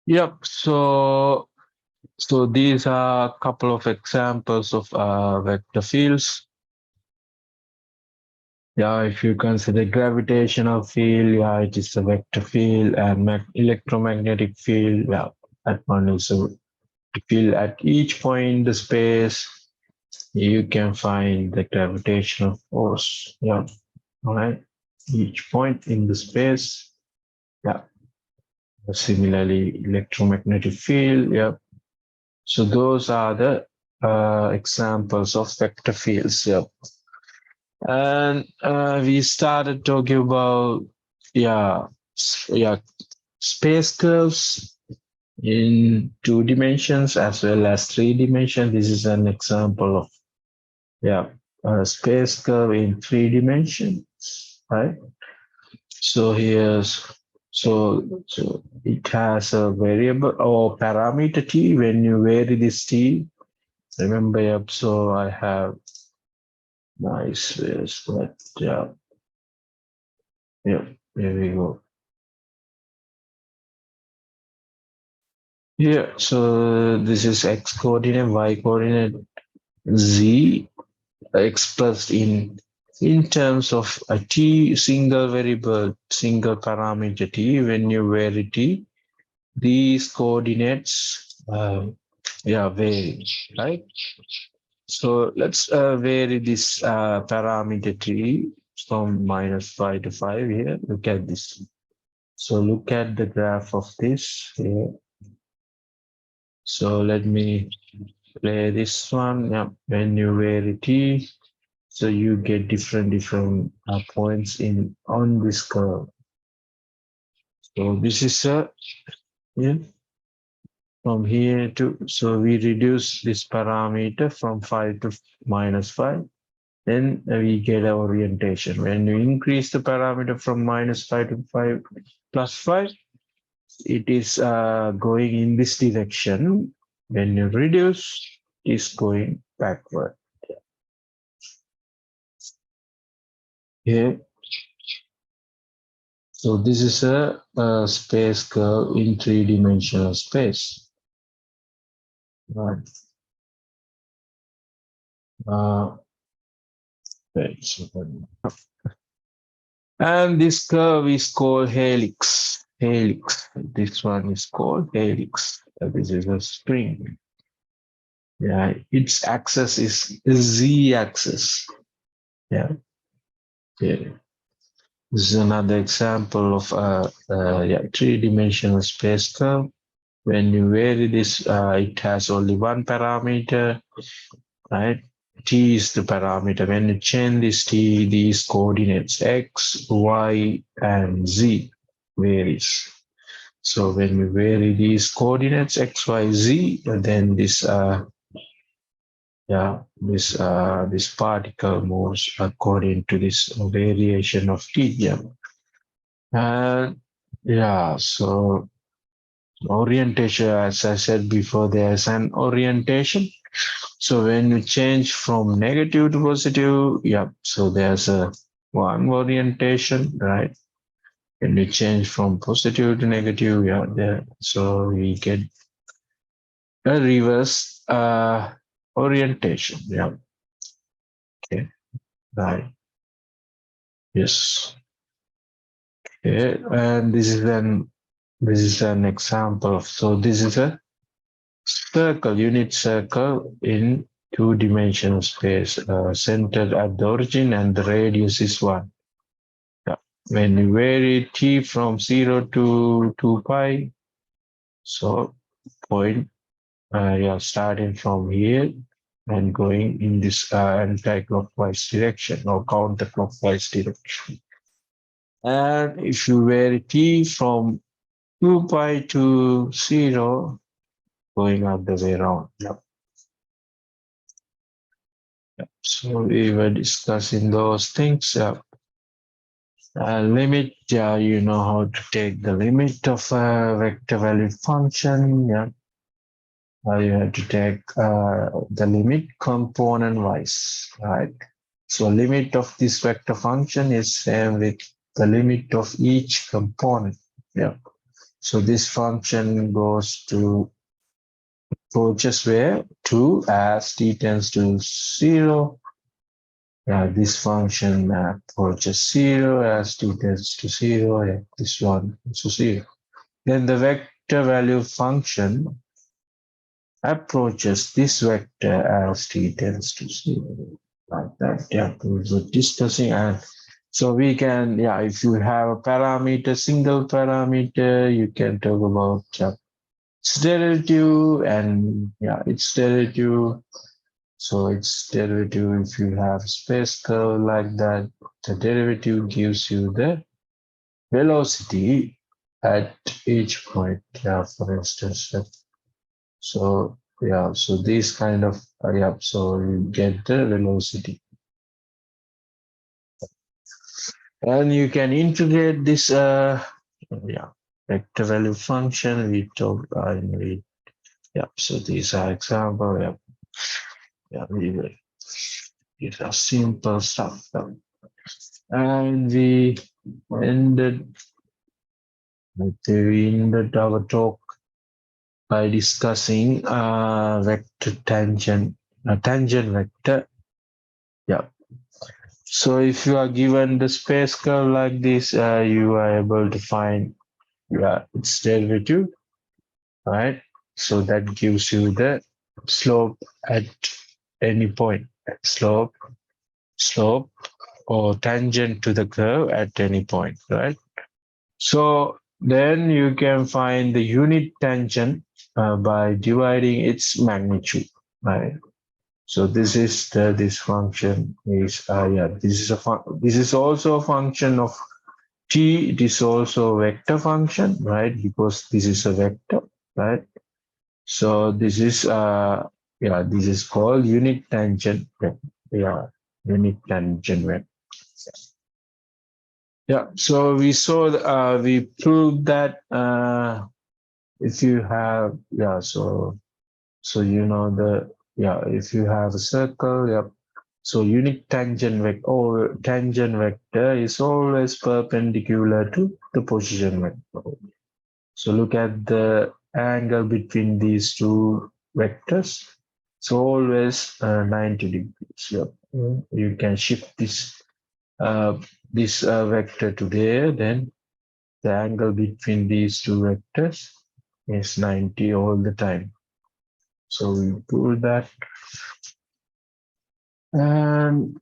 Yep. So these are a couple of examples of vector fields. Yeah, if you consider gravitational field, yeah, it is a vector field, and electromagnetic field, yeah, that one is a field. At each point in the space, you can find the gravitational force. Yeah, all right. Each point in the space, yeah. Similarly, electromagnetic field, yeah. So those are the examples of vector fields. Yeah. And we started talking about, yeah, yeah, space curves in 2 dimensions as well as 3 dimensions. This is an example of, yeah, a space curve in 3 dimensions, right? So so it has a variable or parameter t. When you vary this t, remember, yep, so I have nice ways, but yeah, here we go. Yeah, so this is x coordinate, y coordinate, z expressed in terms of a t single variable, single parameter t. When you vary t, these coordinates, vary, right? So let's vary this parameter t from -5 to 5 here. Look at this. So look at the graph of this here. So let me play this one. Yeah, when you vary t, so you get different points in on this curve. So this is yeah, from here to, so we reduce this parameter from 5 to -5. Then we get our orientation. When you increase the parameter from -5 to 5 +5, it is going in this direction. When you reduce, it's going backward. Here, so this is a space curve in 3-dimensional space. Right. And this curve is called helix. Helix. This one is called helix. This is a spring. Yeah, its axis is z-axis. Yeah. Yeah. This is another example of a 3-dimensional space curve. When you vary this, it has only one parameter, right? T is the parameter. When you change this t, these coordinates x, y, and z varies. So when we vary these coordinates x, y, z, then this this particle moves according to this variation of t. Yeah. And so orientation, as I said before, there's an orientation. So when you change from negative to positive, so there's a one orientation, right? When you change from positive to negative, so we get a reverse orientation. Yeah. Okay. Right. Yes. Okay. And this is an example of, so this is a circle, unit circle in 2-dimensional space, centered at the origin, and the radius is 1. Yeah. When you vary t from 0 to 2 pi, so point, starting from here and going in this anti-clockwise direction or counterclockwise direction. And if you vary t from 2 pi to 0, going the way around. Yep. So we were discussing those things. Limit, you know how to take the limit of a vector valued function. Yeah. You have to take the limit component wise, right? So limit of this vector function is same with the limit of each component. Yeah. So this function goes to approaches where 2 as t tends to 0. Yeah, this function approaches 0 as t tends to 0. Yeah, this one to 0. Then the vector value function approaches this vector as t tends to 0. Like that. Yeah, we were discussing. And so we can, yeah, if you have a parameter, single parameter, you can talk about its derivative, and yeah, its derivative. So its derivative, if you have space curve like that, the derivative gives you the velocity at each point. Yeah, for instance. So yeah, so this kind of yeah, so you get the velocity. And you can integrate this yeah, vector value function we talked yeah, so these are example. Yeah, yeah, we will. These are simple stuff. And ended we ended our talk by discussing vector tangent, tangent vector. Yeah. So if you are given the space curve like this, you are able to find its derivative, right? So that gives you the slope at any point. Slope or tangent to the curve at any point, right? So then you can find the unit tangent by dividing its magnitude, right? So this function is this is also a function of t. It is also a vector function, right? Because this is a vector, right? So this is called unit tangent vector. Yeah, unit tangent vector. Yeah, so we proved that if you have so you know the if you have a circle, so unit tangent vector or tangent vector is always perpendicular to the position vector. So look at the angle between these two vectors. So always 90 degrees. Yep. You can shift this vector to there, then the angle between these two vectors is 90 all the time. So we pull that, and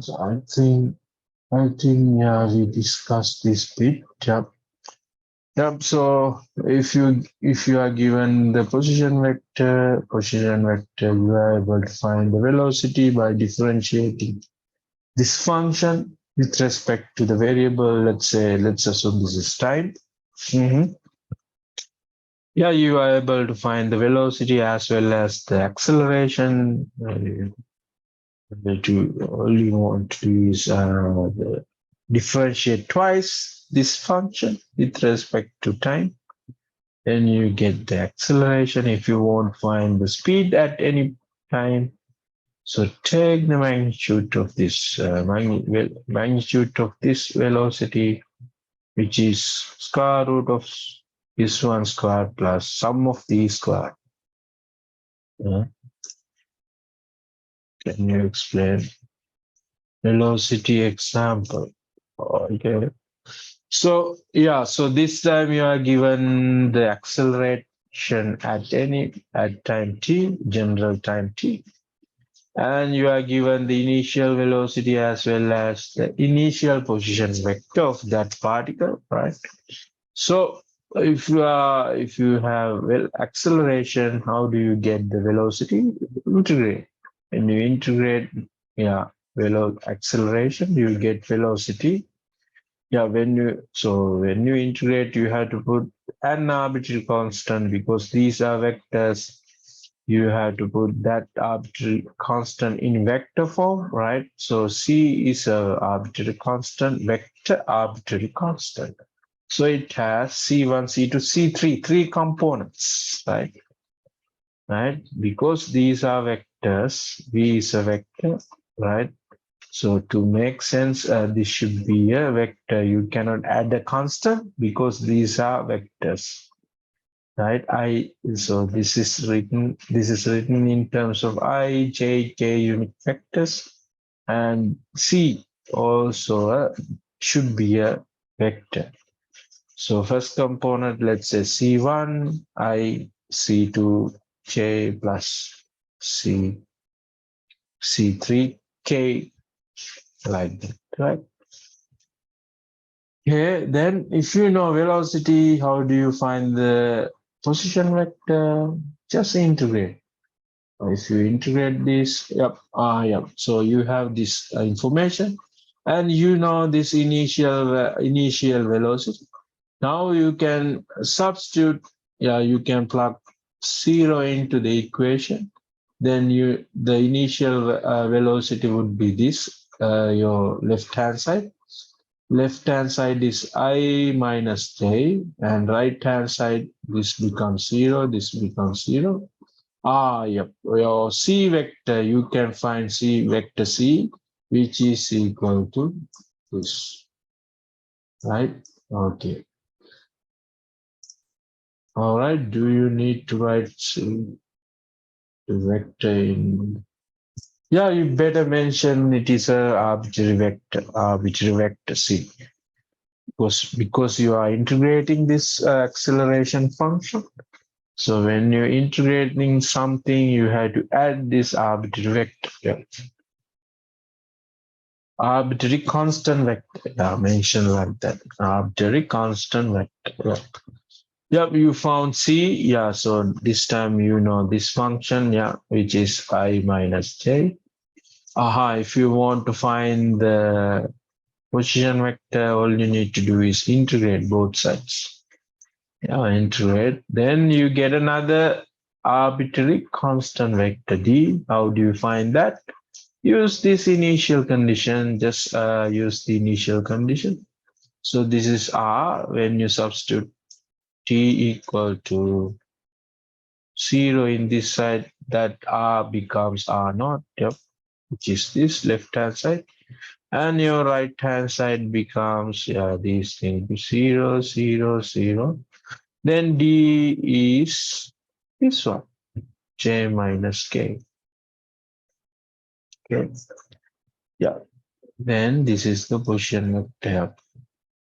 so I think we discussed this bit. Yep. Yep. So if you are given the position vector, you are able to find the velocity by differentiating this function with respect to the variable. Let's assume this is time. Mhm. Yeah, you are able to find the velocity as well as the acceleration. That you only want to do is differentiate twice this function with respect to time. Then you get the acceleration if you want to find the speed at any time. So take the magnitude of this magnitude of this velocity, which is square root of this one square plus sum of these square. Can you explain velocity example? Okay. So so this time you are given the acceleration at time t, general time t, and you are given the initial velocity as well as the initial position vector of that particle, right? So if you have acceleration, how do you get the velocity? Integrate. When you integrate, acceleration, you get velocity. Yeah, when you integrate, you have to put an arbitrary constant because these are vectors. You have to put that arbitrary constant in vector form, right? So C is a arbitrary constant, vector arbitrary constant. So it has C1, C2, C3, three components, right? Right? Because these are vectors, V is a vector, right? So to make sense, this should be a vector. You cannot add a constant because these are vectors, right? So this is written in terms of I, J, K unit vectors, and C also should be a vector. So first component, let's say C1, I, C2, J plus C, C3, K, like that, right? Okay, then if you know velocity, how do you find the position vector? Just integrate. If you integrate this, yep. So you have this information, and you know this initial velocity. Now you can substitute. Yeah, you can plug 0 into the equation. Then the initial velocity would be this. Your left hand side. Left hand side is I minus j, and right hand side this becomes 0. This becomes 0. Yep. Your C vector, you can find C vector C, which is equal to this, right? Okay. All right. Do you need to write the vector in? Yeah, you better mention it is a arbitrary vector C, because you are integrating this acceleration function. So when you're integrating something, you have to add this arbitrary vector. Yeah. Arbitrary constant vector. Yeah, mentioned like that. Arbitrary constant vector. Yeah. Yep, you found C. Yeah, so this time you know this function, yeah, which is I minus j. If you want to find the position vector, all you need to do is integrate both sides. Yeah, integrate. Then you get another arbitrary constant vector D. How do you find that? Use this initial condition, just use the initial condition. So this is R. When you substitute T equal to 0 in this side, that R becomes R naught, yep, which is this left hand side. And your right hand side becomes, yeah, these things 0, 0, 0. Then D is this one, J minus K. Okay. Yeah. Then this is the position vector,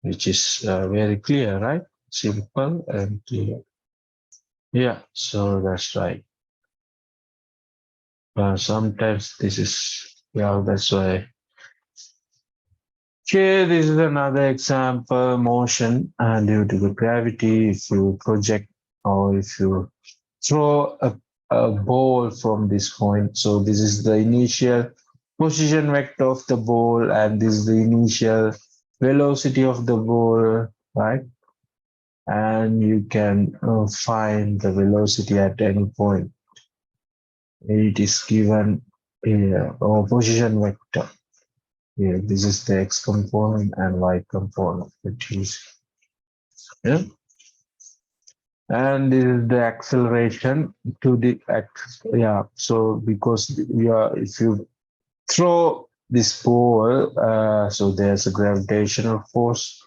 which is very clear, right? Simple and clear. Yeah, so that's right. Sometimes this is, yeah, that's why. Okay, this is another example motion due to the gravity. If you project or if you throw a ball from this point, so this is the initial position vector of the ball, and this is the initial velocity of the ball, right? And you can find the velocity at any point. It is given here, or position vector. Here, this is the x component and y component, which is, yeah. And this is the acceleration to the x. Yeah. So because if you throw this ball, so there's a gravitational force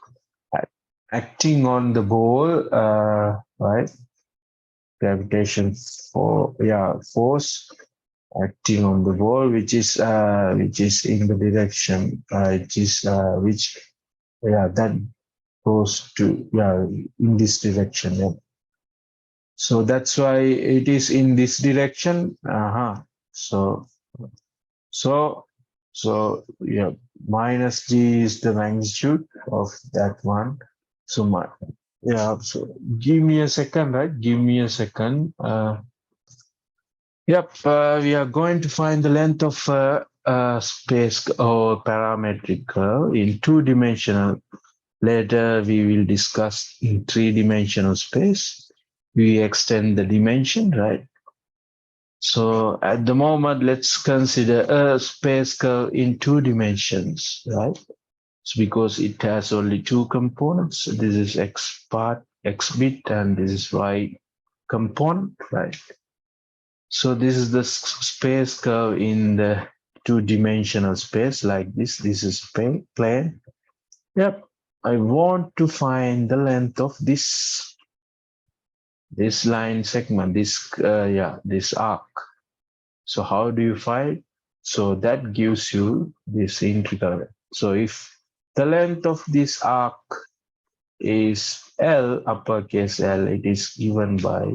acting on the ball, right? Gravitation force acting on the ball, which is in the direction, that goes to, in this direction. Yeah. So that's why it is in this direction. So so yeah, minus g is the magnitude of that one. So so give me a second, right? Give me a second. We are going to find the length of space or parametric curve in two-dimensional. Later, we will discuss in three-dimensional space. We extend the dimension, right? So at the moment, let's consider a space curve in two dimensions, right? So because it has only two components. This is x part, x bit, and this is y component, right? So this is the space curve in the two-dimensional space like this. This is plane. Yep. I want to find the length of this line segment, this arc. So how do you find? So that gives you this integral. So if the length of this arc is L, uppercase L, it is given by,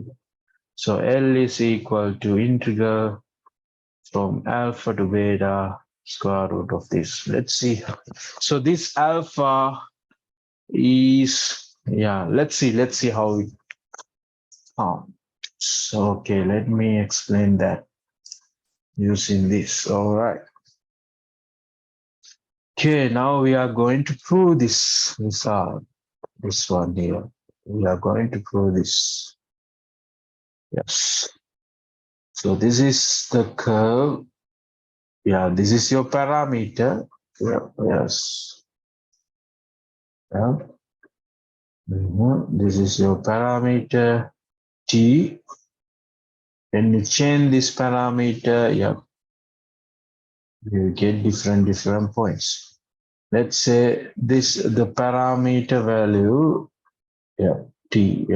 so L is equal to integral from alpha to beta square root of this. Let's see. So this alpha is, let's see how it found. So, okay, let me explain that using this. All right. Okay, now we are going to prove this one here. We are going to prove this. Yes. So this is the curve. Yeah, this is your parameter. Yeah, yes. Yeah. This is your parameter T. When you change this parameter, you get different points. Let's say the parameter value, T.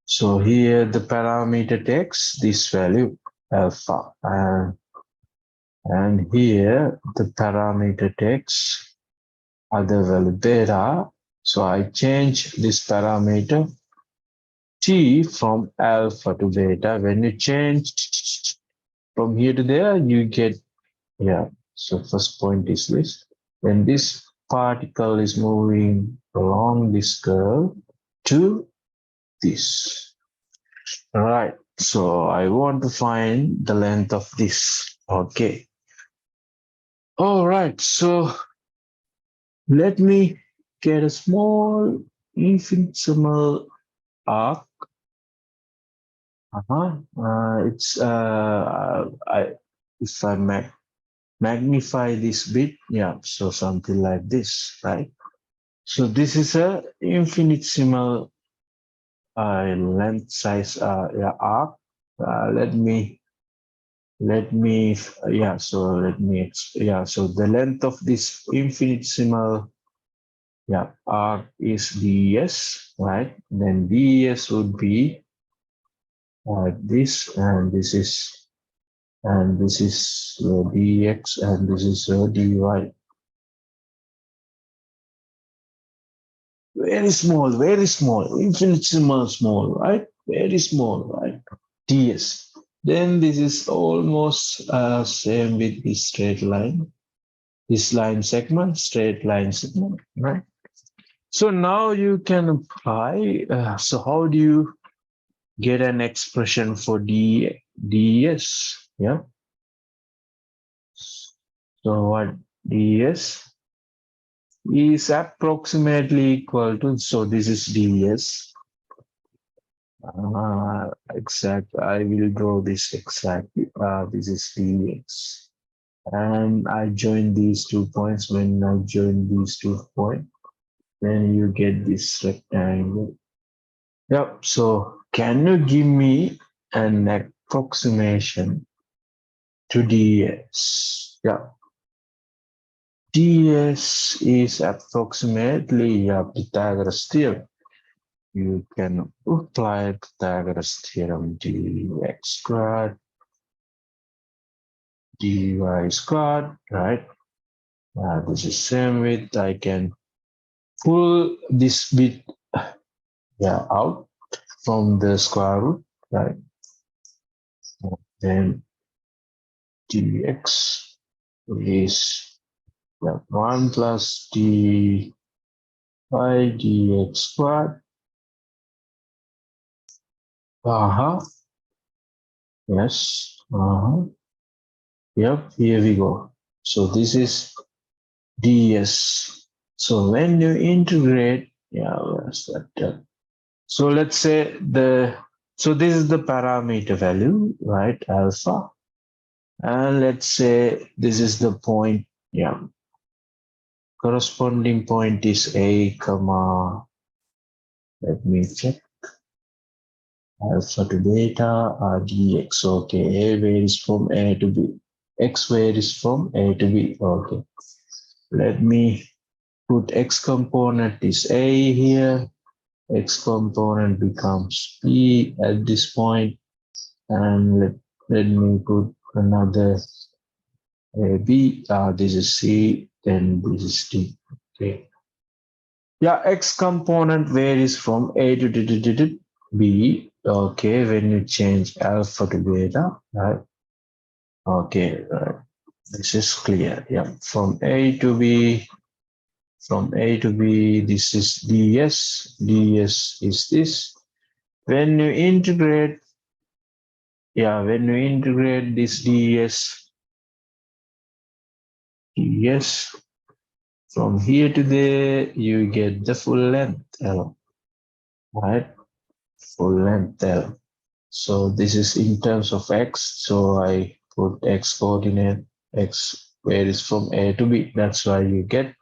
So here the parameter takes this value alpha, and here the parameter takes other value beta. So I change this parameter T from alpha to beta. When you change from here to there, you get, so first point is this. When this particle is moving along this curve to this. All right. So I want to find the length of this. Okay. All right. So let me get a small infinitesimal arc. It's if I magnify this bit, so something like this, right? So this is a infinitesimal length size arc. So the length of this infinitesimal arc is ds, right? Then ds would be this, and this is dx, and this is dy. Very small, infinitesimal small, right? Very small, right? ds. Then this is almost same with this straight line, this line segment, straight line segment, right? So now you can apply. So how do you get an expression for ds? Yeah. So what ds is approximately equal to, so this is ds. Exact. I will draw this exactly. This is dx. And I join these 2 points. When I join these 2 points, then you get this rectangle. Yep. So can you give me an approximation to ds? Yeah. ds is approximately Pythagoras theorem. You can apply Pythagoras theorem, dx squared dy squared, right? This is same with, I can pull this bit out from the square root, right? Then dx is 1 plus d by dx squared. Yes. Yep, here we go. So this is ds. So when you integrate, where's that? So let's say so this is the parameter value, right? Alpha. And let's say this is the point, corresponding point is a comma, let me check, alpha to beta dx. Okay, a varies from a to b. x varies from A to B. Okay. Let me put x component is A here. X component becomes B at this point, and let me put another B. This is C, then this is D. Okay. Yeah, X component varies from A to B. Okay, when you change alpha to beta, right? Okay, this is clear. Yeah, from A to B, this is ds. ds is this. When you integrate, when you integrate this ds from here to there, you get the full length L, right? Full length L. So this is in terms of x. So I put x coordinate, x varies from A to B. That's why you get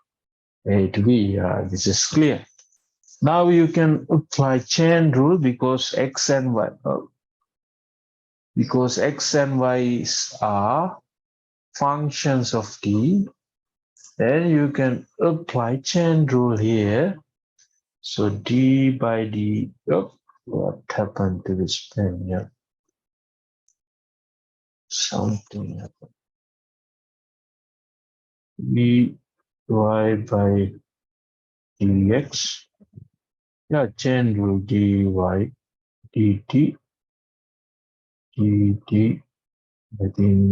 A to B. This is clear. Now you can apply chain rule because x and y are functions of t. Then you can apply chain rule here. So d by d. Oh, what happened to this pen here? Something happened. dy by dx. Yeah, chain rule dy dt dt. I think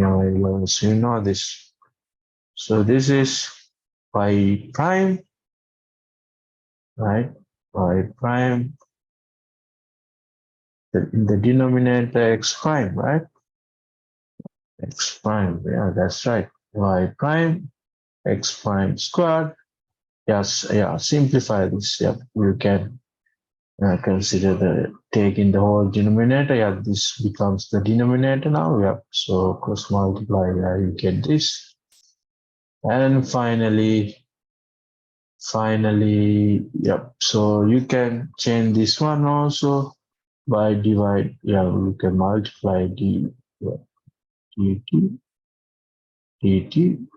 you know this. So this is y prime, right? Y prime. In the denominator x prime, right? X prime, yeah, that's right. Y prime, x prime squared. Yes, yeah, simplify this. Yeah, you can consider taking the whole denominator. Yeah, this becomes the denominator now. Yeah, so cross multiply, yeah, you get this. And finally, yep. So you can change this one also by divide. Yeah, you can multiply dt dt.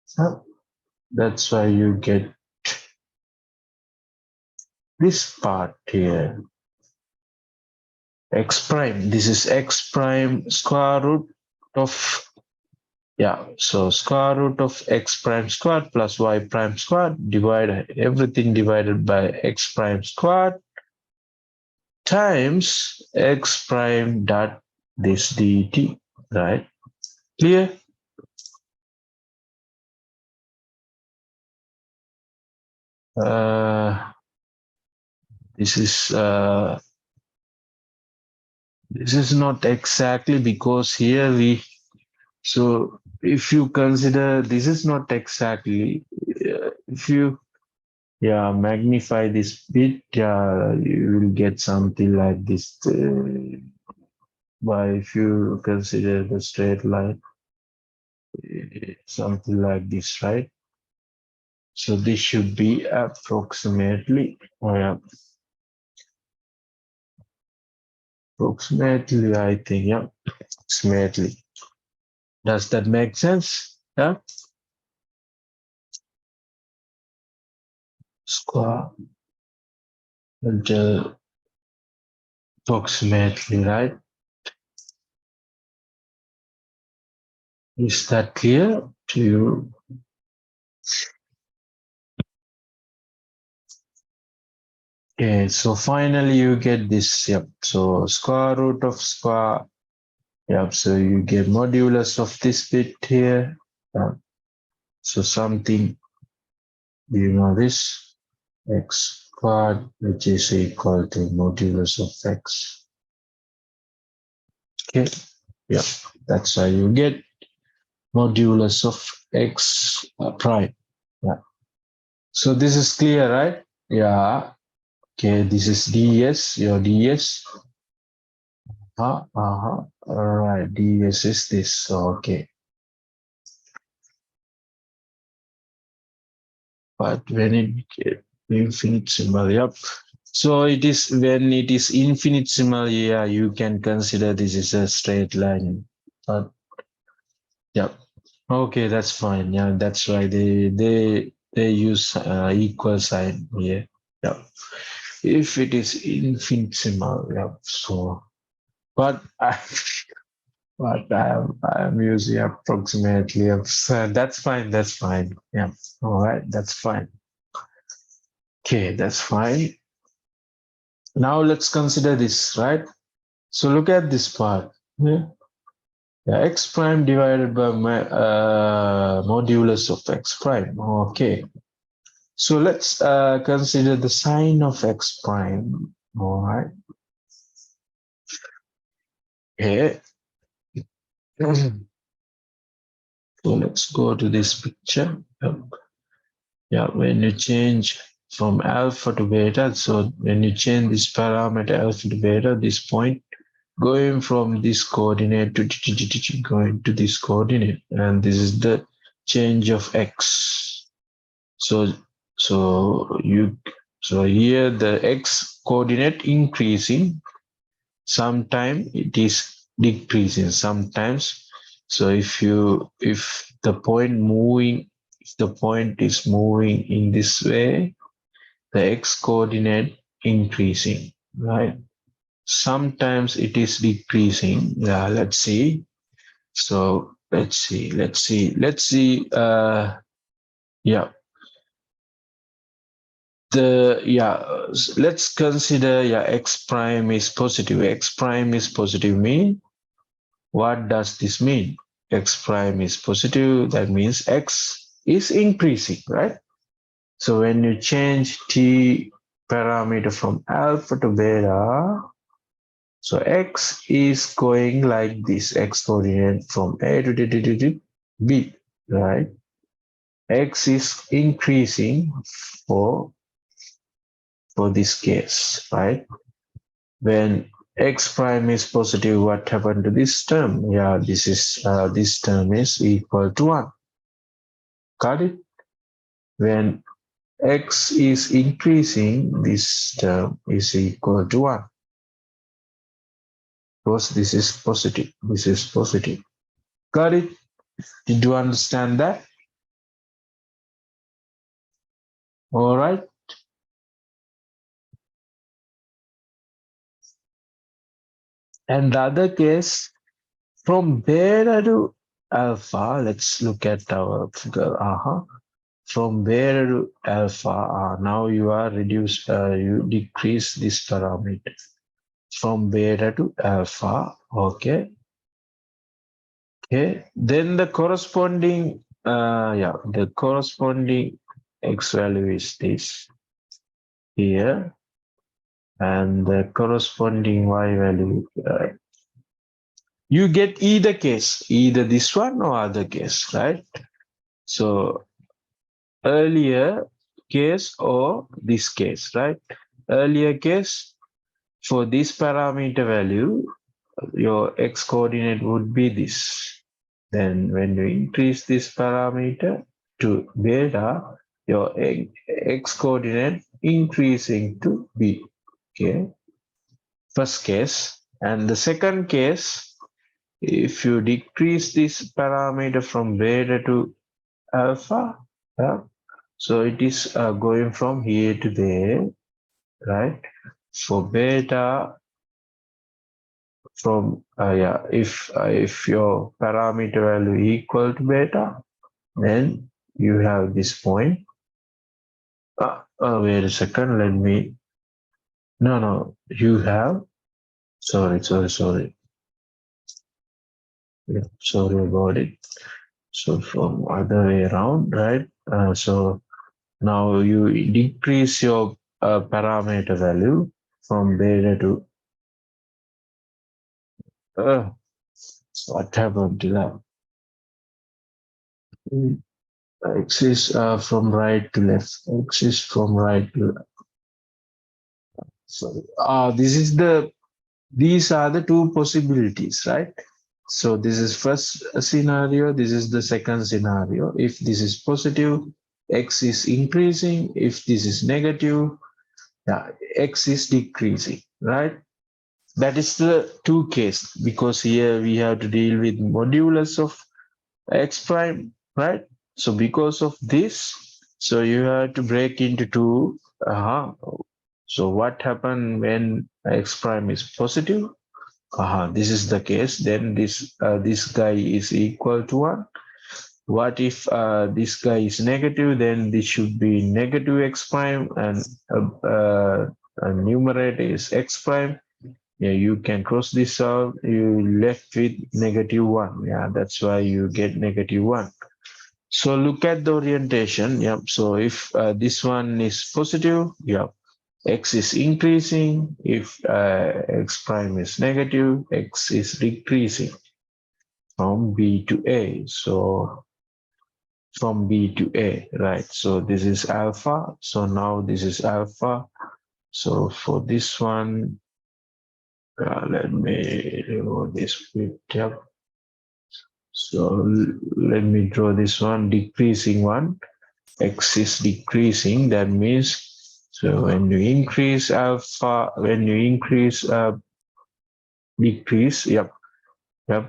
So that's why you get this part here. X prime. This is x prime square root of, yeah, so square root of x prime squared plus y prime squared, divide everything divided by x prime squared times x prime dot this dt, right? Clear? This is not exactly because here so if you consider this is not exactly, if you magnify this bit, you will get something like this. But if you consider the straight line, something like this, right? So this should be approximately, approximately, I think, yeah, approximately. Does that make sense? Yeah. Square until approximately, right? Is that clear to you? Okay, so finally you get this, yep. So square root of square, yep. So you get modulus of this bit here. So something, you know this, x squared, which is equal to modulus of x. Okay, yeah, that's how you get modulus of x prime. Yeah. So this is clear, right? Yeah. Okay, this is ds, your ds. All right, ds is this. Okay. But when it infinitesimal, yep. So it is when it is infinitesimal, yeah, you can consider this is a straight line. But yep. Okay, that's fine. Yeah, that's right. They use equal sign here. Yeah. If it is infinitesimal, yeah. So, but I'm using approximately. So that's fine. That's fine. Yeah. All right. That's fine. Okay, that's fine. Now let's consider this, right? So look at this part. Yeah. Yeah, x prime divided by my modulus of x prime. Okay. So let's consider the sign of x prime. All right. Okay. So let's go to this picture. Yeah, when you change from alpha to beta, so when you change this parameter alpha to beta, this point going from this coordinate to going to this coordinate, and this is the change of x. So so here the x coordinate increasing, sometimes it is decreasing sometimes. So if the point moving, if the point is moving in this way, the x coordinate increasing, right? Sometimes it is decreasing. Yeah, let's see. So let's see. Yeah, let's consider, yeah, x prime is positive. X prime is positive mean, what does this mean? X prime is positive, that means x is increasing, right? So when you change t parameter from alpha to beta, so x is going like this, x coordinate from a to b, right? X is increasing for this case, right? When x prime is positive, what happened to this term? Yeah, this term is equal to 1. Got it? When x is increasing, this term is equal to 1. Because this is positive. This is positive. Got it? Did you understand that? All right. And the other case, from beta to alpha, let's look at our figure. From beta to alpha, now you are reduced, you decrease this parameter. From beta to alpha, okay. Okay, then the corresponding, the corresponding x value is this here, and the corresponding y value, you get either case, either this one or other case, right? So earlier case or this case, right? Earlier case, for this parameter value, your x coordinate would be this. Then when you increase this parameter to beta, your x coordinate increasing to b. Okay, first case. And the second case, if you decrease this parameter from beta to alpha, yeah, so it is going from here to there, right? For beta, from if your parameter value equal to beta, then you have this point. Wait a second, let me, no, you have, sorry, yeah, sorry about it. So from other way around, right? So now you decrease your parameter value from beta to, what happened to that? X is from right to left. X is from right to left. Sorry. These are the two possibilities, right? So this is first scenario. This is the second scenario. If this is positive, x is increasing. If this is negative, yeah, x is decreasing, right? That is the two case, because here we have to deal with modulus of x prime, right? So because of this, so you have to break into two. So what happened when x prime is positive? This is the case. Then this guy is equal to 1. What if this guy is negative? Then this should be negative x prime, and numerator is x prime. Yeah, you can cross this out. You left with -1. Yeah, that's why you get -1. So look at the orientation. Yeah. So if this one is positive, yeah, x is increasing. If x prime is negative, x is decreasing from B to A. So from B to A, right? So this is alpha. So now this is alpha. So for this one, let me remove this bit. Yep. So let me draw this one, decreasing one. X is decreasing. That means, so when you increase alpha, when you increase decrease, yep,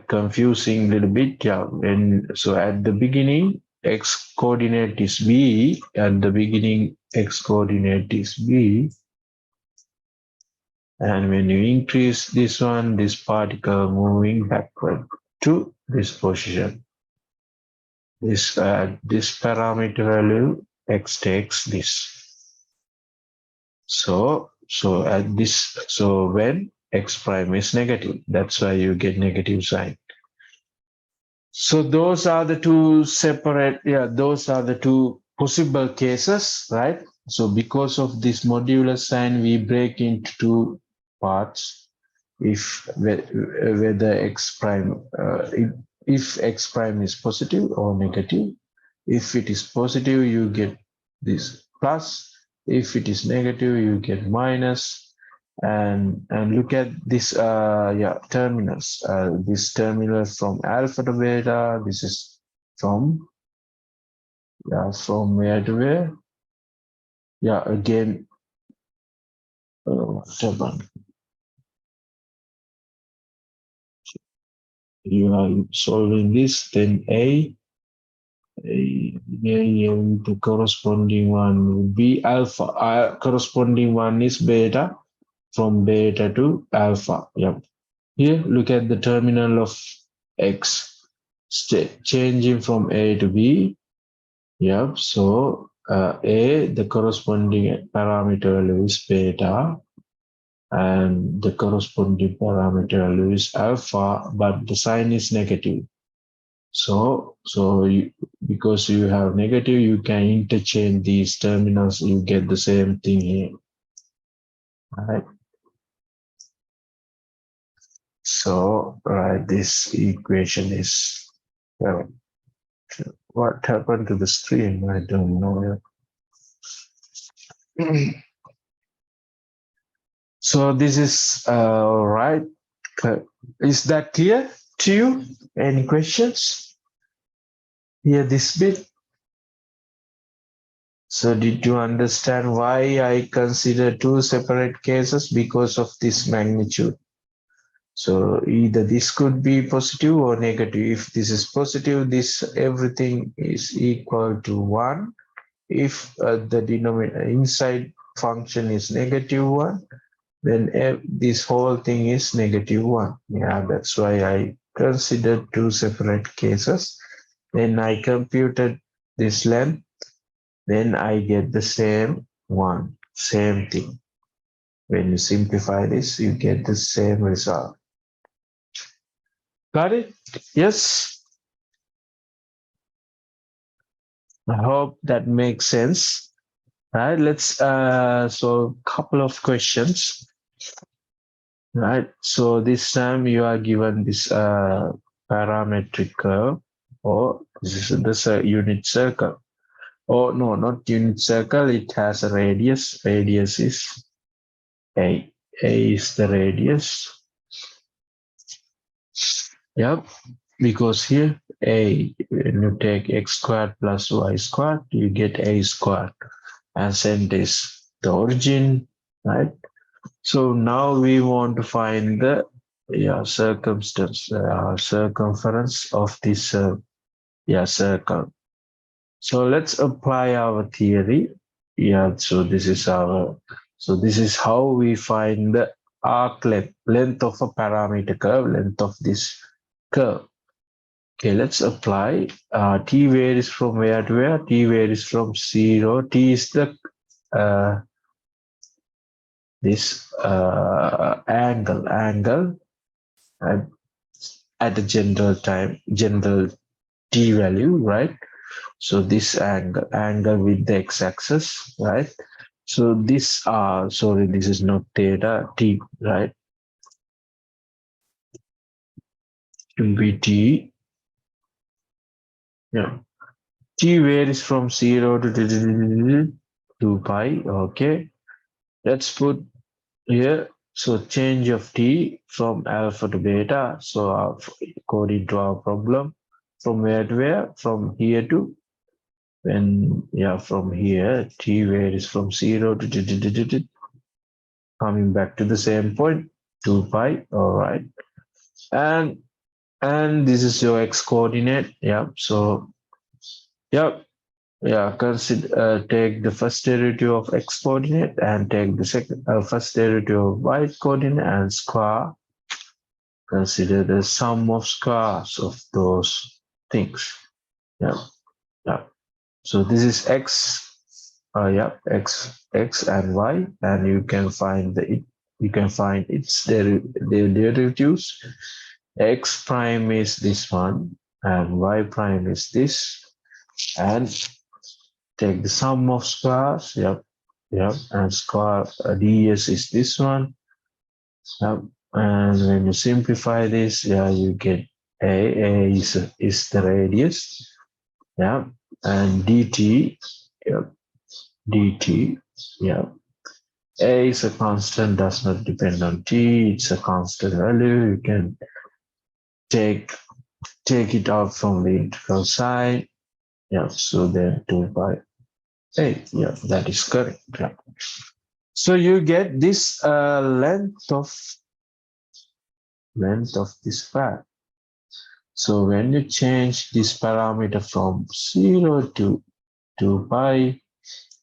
confusing a little bit. Yeah, and so at the beginning, x coordinate is b. At the beginning, x coordinate is b, and when you increase this one, this particle moving backward to this position. This parameter value x takes this. So at this, so when x prime is negative, that's why you get negative sign. So those are the two separate, those are the two possible cases, right? So because of this modular sign, we break into two parts. If whether x prime, if x prime is positive or negative. If it is positive, you get this plus. If it is negative, you get minus. And look at this terminals. This terminal from alpha to beta. This is from from where to where. Again, you are solving this, then the corresponding one will be alpha. Corresponding one is beta, from beta to alpha. Yep. Here, look at the terminal of x, changing from A to B. Yep. So A, the corresponding parameter value is beta, and the corresponding parameter value is alpha, but the sign is negative. So because you have negative, you can interchange these terminals. You get the same thing here. All right. So this equation is what happened to the stream? I don't know. So this is right. Is that clear to you? Any questions? Here, this bit. So did you understand why I consider two separate cases? Because of this magnitude. So either this could be positive or negative. If this is positive, this everything is equal to 1. If the denominator inside function is -1, then this whole thing is -1. Yeah, that's why I considered two separate cases. Then I computed this length. Then I get the same one, same thing. When you simplify this, you get the same result. Got it? Yes. I hope that makes sense. Right. Let's so couple of questions. Right. So this time you are given this parametric curve, or this is a unit circle. Oh no, not unit circle. It has a radius. Radius is a. A is the radius. Yep. Because here a, when you take x squared plus y squared, you get a squared. And send this the origin, right? So now we want to find the circumference of this Yeah, circle. So let's apply our theory. Yeah, so this is how we find the arc length of a parameter curve, length of this curve. Okay, let's apply. T varies from where to where? T varies from 0. T is the this angle at, at the general T value, right? So this angle with the x-axis, right? So this sorry, this is not theta, t, right? Will be t. Yeah. T varies from 0 to 2 pi. Okay. Let's put here. So change of t from alpha to beta. So according to our problem, from where to where? From here to from here, t varies from 0 to coming back to the same point, 2 pi. All right. And this is your x coordinate. Yeah. So yeah. Yeah, consider take the first derivative of x coordinate and take the second first derivative of y coordinate and square. Consider the sum of squares of those things. Yeah, yeah. So this is x. X and y, and you can find its derivatives. X prime is this one, and y prime is this, and take the sum of squares. Yep, and square ds is this one. Yep, and when you simplify this, you get a is the radius. Yeah, and dt. Yep, dt. Yeah, a is a constant, does not depend on t. It's a constant value. You can take it out from the integral side. Yeah, so then 2 by 8. Yeah, that is correct. Yeah. So you get this length of this path. So when you change this parameter from 0 to 2 pi,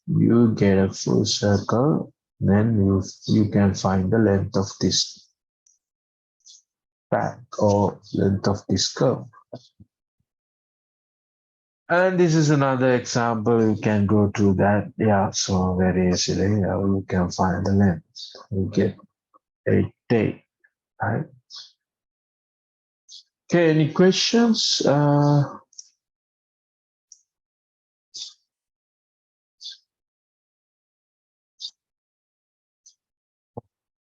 you get a full circle. Then you can find the length of this path or length of this curve. And this is another example. You can go to that. Yeah, so very easily you can find the length. You get 8 right? Okay, any questions?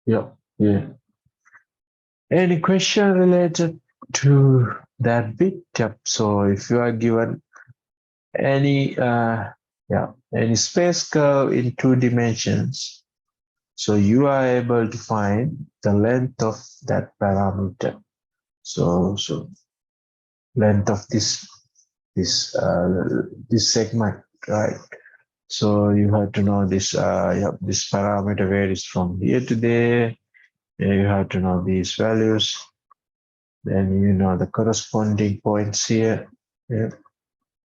Yeah. Any question related to that bit? Yep. So if you are given any any space curve in 2 dimensions, so you are able to find the length of that parameter. So length of this segment, right? So you have to know this this parameter varies from here to there. You have to know these values. Then you know the corresponding points here. Yeah.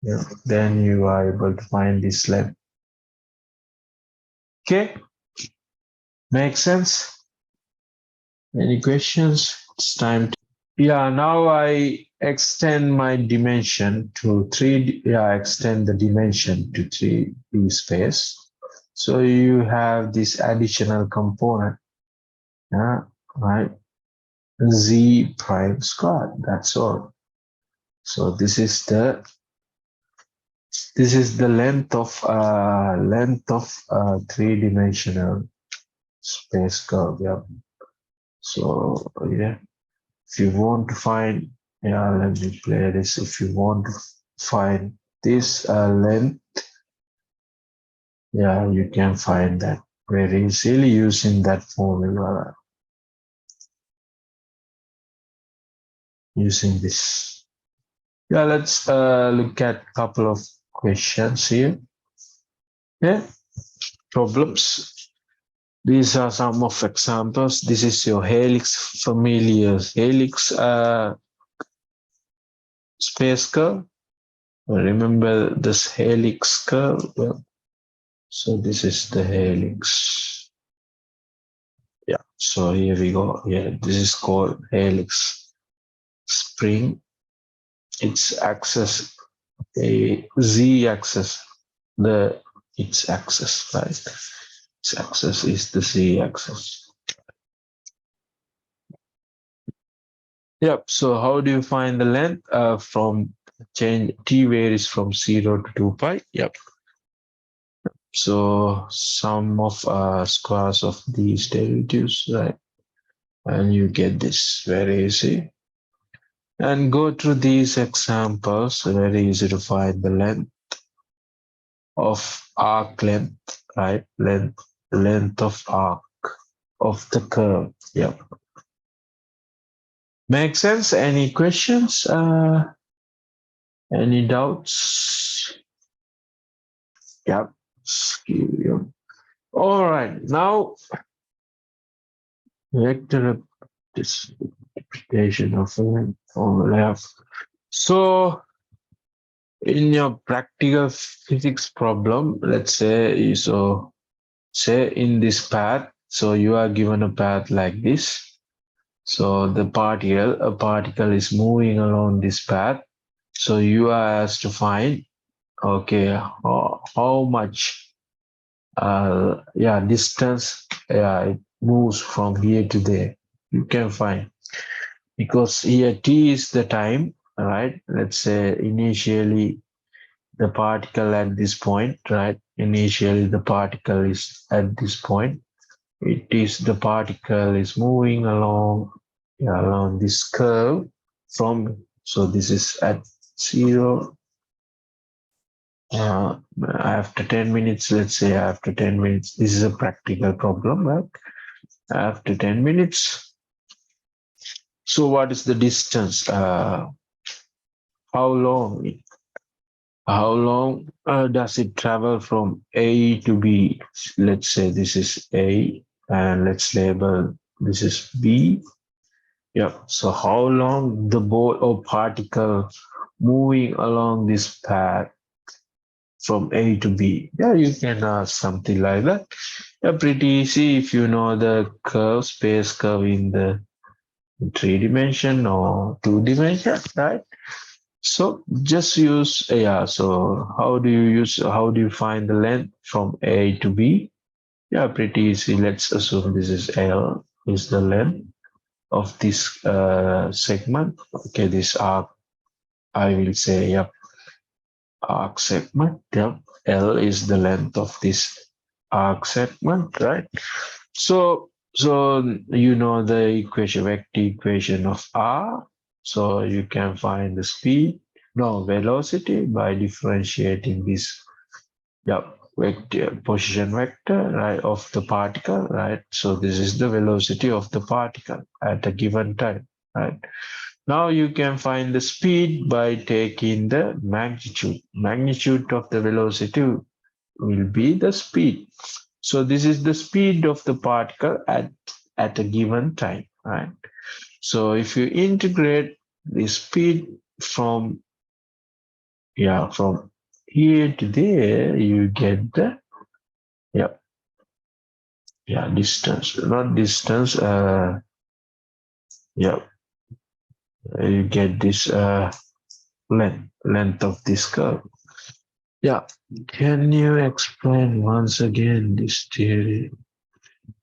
Yeah. Then you are able to find this length. Okay. Makes sense? Any questions? It's time to. Yeah, now I extend my dimension to 3D. Yeah, extend the dimension to 3D space. So you have this additional component. Yeah, right. Z prime squared. That's all. So this is the length of 3-dimensional space curve. Yeah. So yeah, if you want to find, let me play this. If you want to find this length, you can find that very easily using that formula. Using this. Yeah, let's look at a couple of questions here. Yeah, problems. These are some of examples. This is your helix familiar helix space curve. Remember this helix curve? Well, so this is the helix. Yeah, so here we go. Yeah, this is called helix spring. Its axis, a z-axis, the its axis, right? Its axis is the z-axis. Yep. So how do you find the length? From change t varies from 0 to 2 pi. Yep. So sum of squares of these derivatives, right? And you get this very easy. And go through these examples. Very easy to find the length of arc length, right? Length of arc of the curve. Yep. Make sense? Any questions? Any doubts? Yep. All right. Now, vector interpretation of overlap. So, in your practical physics problem, let's say say in this path, so you are given a path like this. So a particle is moving along this path. So you are asked to find, okay, how much, distance, it moves from here to there. You can find, because here t is the time, right? Let's say initially the particle at this point, right? Initially the particle is at this point. It is the particle is moving along, along this curve from, so this is at 0. After 10 minutes, let's say after 10 minutes, this is a practical problem, right? After 10 minutes, so what is the distance? How long? How long does it travel from A to B? Let's say this is A, and let's label this is B. Yeah. So how long the ball or particle moving along this path from A to B? Yeah, you can ask something like that. Yeah, pretty easy if you know the curve, space curve in the 3 dimension or 2 dimension, right? So just use, so how do you find the length from A to B? Yeah, pretty easy. Let's assume this is L is the length of this segment. Okay, this arc, I will say, yep, arc segment. Yep, L is the length of this arc segment, right? So you know the equation, vector equation of R. So you can find the speed, no, velocity by differentiating this, vector, position vector, right, of the particle, right? So this is the velocity of the particle at a given time, right? Now you can find the speed by taking the magnitude. Magnitude of the velocity will be the speed. So this is the speed of the particle at a given time, right? So if you integrate the speed from, from here to there, you get the, yeah, distance, not distance, yeah, you get this length of this curve. Yeah, can you explain once again this theory,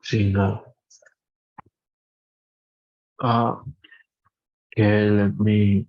Sina? Uh, okay, let me